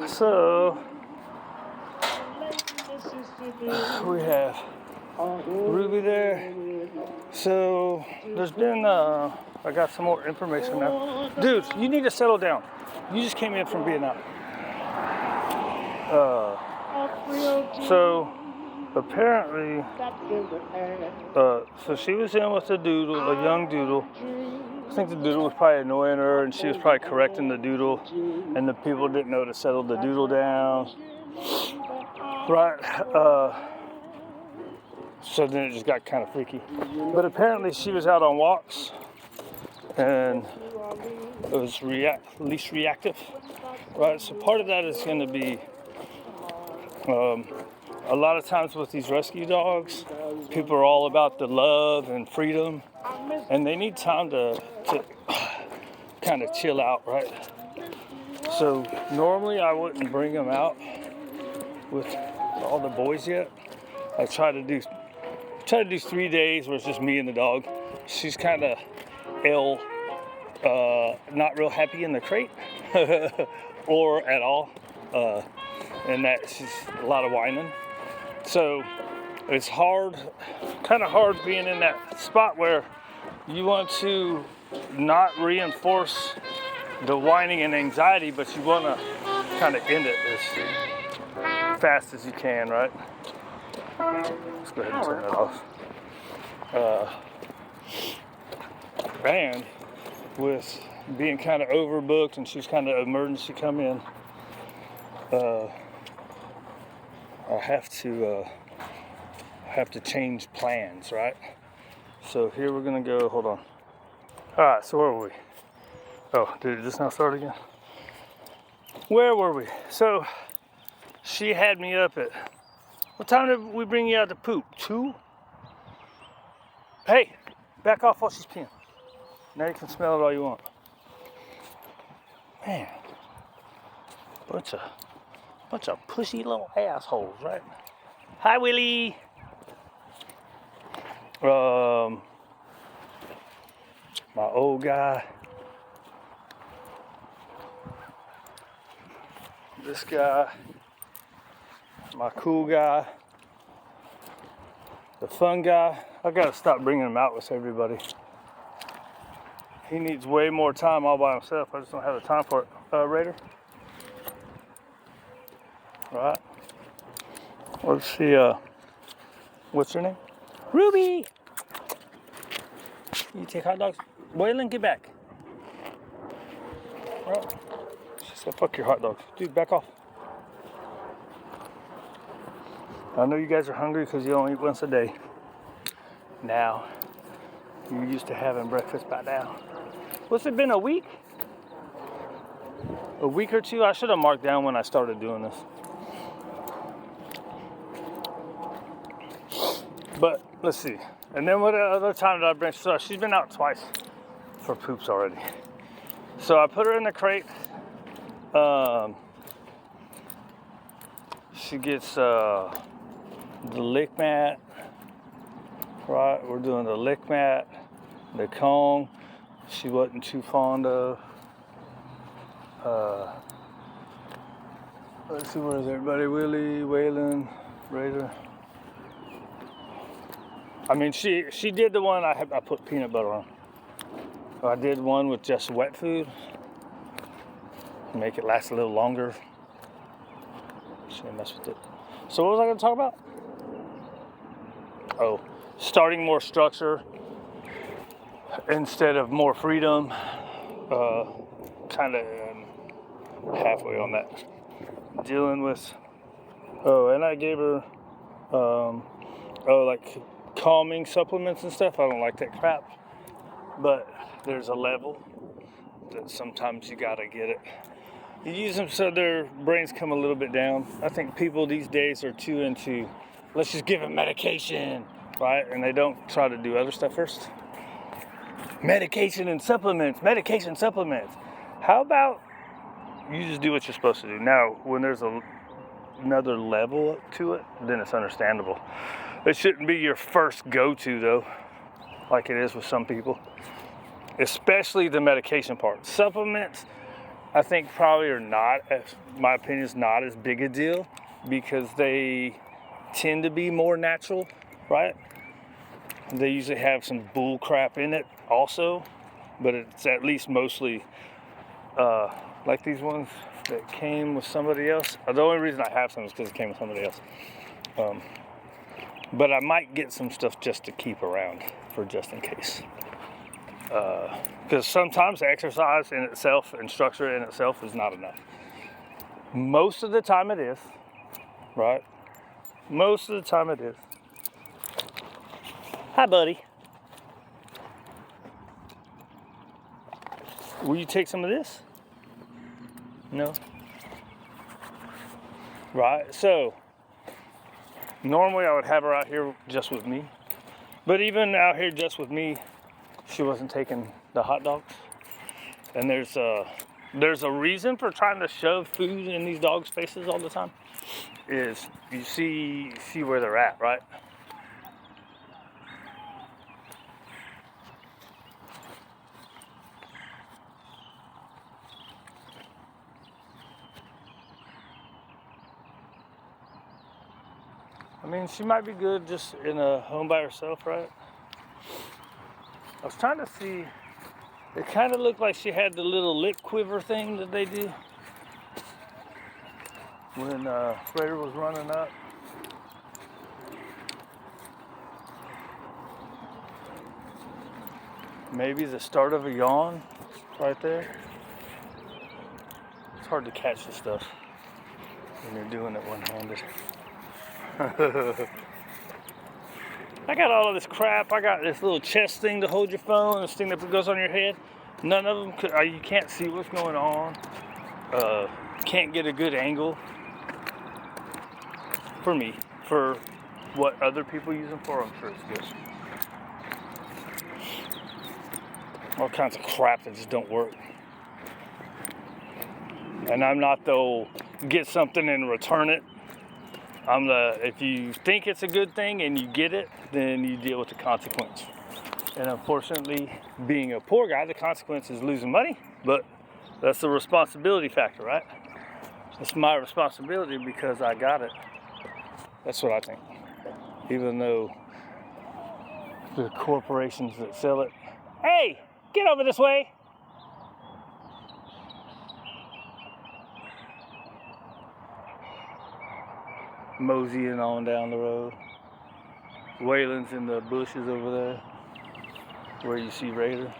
So we have Ruby there. So there's been, I got some more information now. Dude, you need to settle down. You just came in from Vietnam. So apparently, so she was in with a doodle, a young doodle. I think the doodle was probably annoying her, and she was probably correcting the doodle, and the people didn't know to settle the doodle down. Right. So then it just got kind of freaky. But apparently she was out on walks, and it was least reactive. Right. So part of that is going to be a lot of times with these rescue dogs, people are all about the love and freedom, and they need time to kind of chill out, right? So normally I wouldn't bring them out with all the boys yet. I try to do 3 days where it's just me and the dog. She's kind of ill, not real happy in the crate, or at all, and that she's a lot of whining. So it's kind of hard being in that spot where you want to not reinforce the whining and anxiety, but you want to kind of end it as fast as you can, right? Let's go ahead and turn that off. And with being kind of overbooked and she's kind of emergency come in, I have to change plans, right? So here we're gonna go, hold on. All right, so where were we? Oh, did it just now start again? Where were we? So she had me up at, what time did we bring you out to poop? 2? Hey, back off while she's peeing. Now you can smell it all you want. Man, bunch of pushy little assholes, right? Hi, Willie. My old guy. This guy. My cool guy. The fun guy. I gotta stop bringing him out with everybody. He needs way more time all by himself. I just don't have the time for it. Raider. Right. Let's see, what's her name? Ruby! You take hot dogs? Waylon, get back. Right. She said, fuck your hot dogs. Dude, back off. I know you guys are hungry because you only eat once a day. Now, you're used to having breakfast by now. What's it been, a week? A week or two? I should have marked down when I started doing this. But let's see. And then what other time did I bring? So she's been out twice for poops already. So I put her in the crate. She gets the lick mat. Right, we're doing the lick mat, the Kong. She wasn't too fond of. Let's see, where is everybody? Willie, Waylon, Raider. I mean, she did the one I put peanut butter on. I did one with just wet food. Make it last a little longer. She didn't mess with it. So what was I going to talk about? Oh, starting more structure instead of more freedom. Kind of halfway on that. Dealing with. Oh, and I gave her like calming supplements and stuff. I don't like that crap, but there's a level that sometimes you gotta get it. You use them so their brains come a little bit down. I think people these days are too into, let's just give them medication, right? And they don't try to do other stuff first. Medication and supplements. How about you just do what you're supposed to do? Now, when there's another level to it, then it's understandable. It shouldn't be your first go-to, though, like it is with some people, especially the medication part. Supplements, I think probably are not, my opinion is not as big a deal because they tend to be more natural, right? They usually have some bull crap in it also, but it's at least mostly like these ones that came with somebody else. The only reason I have some is because it came with somebody else. But I might get some stuff just to keep around for just in case. Because sometimes exercise in itself and structure in itself is not enough. Most of the time it is, right? Most of the time it is. Hi, buddy. Will you take some of this? No? Right, so normally I would have her out here just with me. But even out here just with me, she wasn't taking the hot dogs. And there's a reason for trying to shove food in these dogs' faces all the time. Is you see where they're at, right? I mean, she might be good just in a home by herself, right? I was trying to see, it kind of looked like she had the little lip quiver thing that they do when Raider was running up. Maybe the start of a yawn right there. It's hard to catch this stuff when you're doing it one-handed. I got all of this crap. I got this little chest thing to hold your phone, this thing that goes on your head. None of them, you can't see what's going on. Can't get a good angle. For me, for what other people use them for, I'm sure it's good. All kinds of crap that just don't work. And I'm not the old get something and return it. I'm the, if you think it's a good thing and you get it, then you deal with the consequence. And unfortunately, being a poor guy, the consequence is losing money, but that's the responsibility factor, right? It's my responsibility because I got it. That's what I think. Even though the corporations that sell it, hey, get over this way. Moseying on down the road. Waylon's in the bushes over there where you see Raider.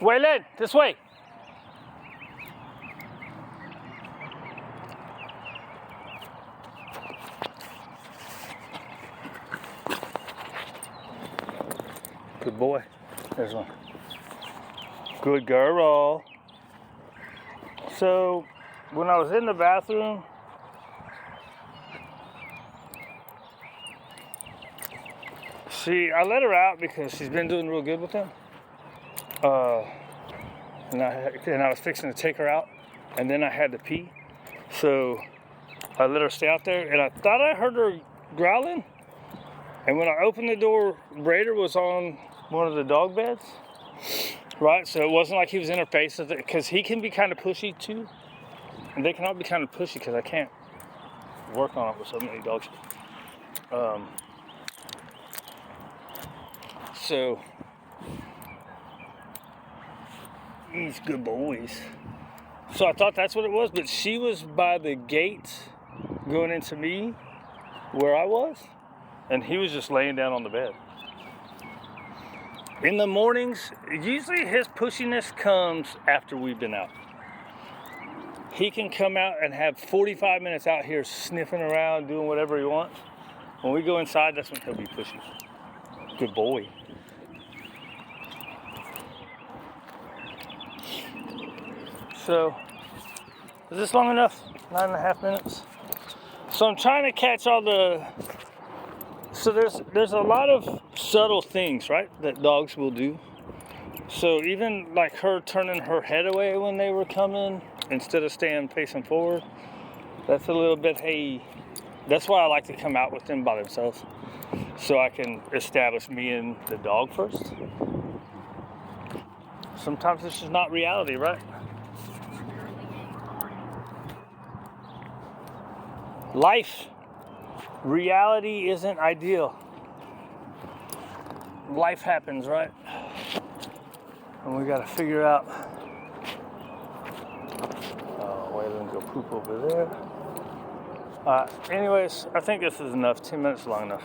Waylon, this way. Good boy. There's one. Good girl. So, when I was in the bathroom, I let her out because she's been doing real good with him. And I was fixing to take her out, and then I had to pee. So I let her stay out there, and I thought I heard her growling. And when I opened the door, Raider was on one of the dog beds, right? So it wasn't like he was in her face, because he can be kind of pushy too. And they can all be kind of pushy because I can't work on it with so many dogs. So, these good boys. So I thought that's what it was, but she was by the gate going into me where I was, and he was just laying down on the bed. In the mornings, usually his pushiness comes after we've been out. He can come out and have 45 minutes out here sniffing around, doing whatever he wants. When we go inside, that's when he'll be pushy. Good boy. So, is this long enough? 9.5 minutes. So I'm trying to catch all the, so there's a lot of subtle things, right, that dogs will do. So even like her turning her head away when they were coming, instead of staying facing forward, that's a little bit, hey, that's why I like to come out with them by themselves. So I can establish me and the dog first. sometimes it's just not reality, right? Life, reality isn't ideal. Life happens, right? And we gotta figure out. Wait, let me go poop over there. Anyways, I think this is enough. 10 minutes long enough.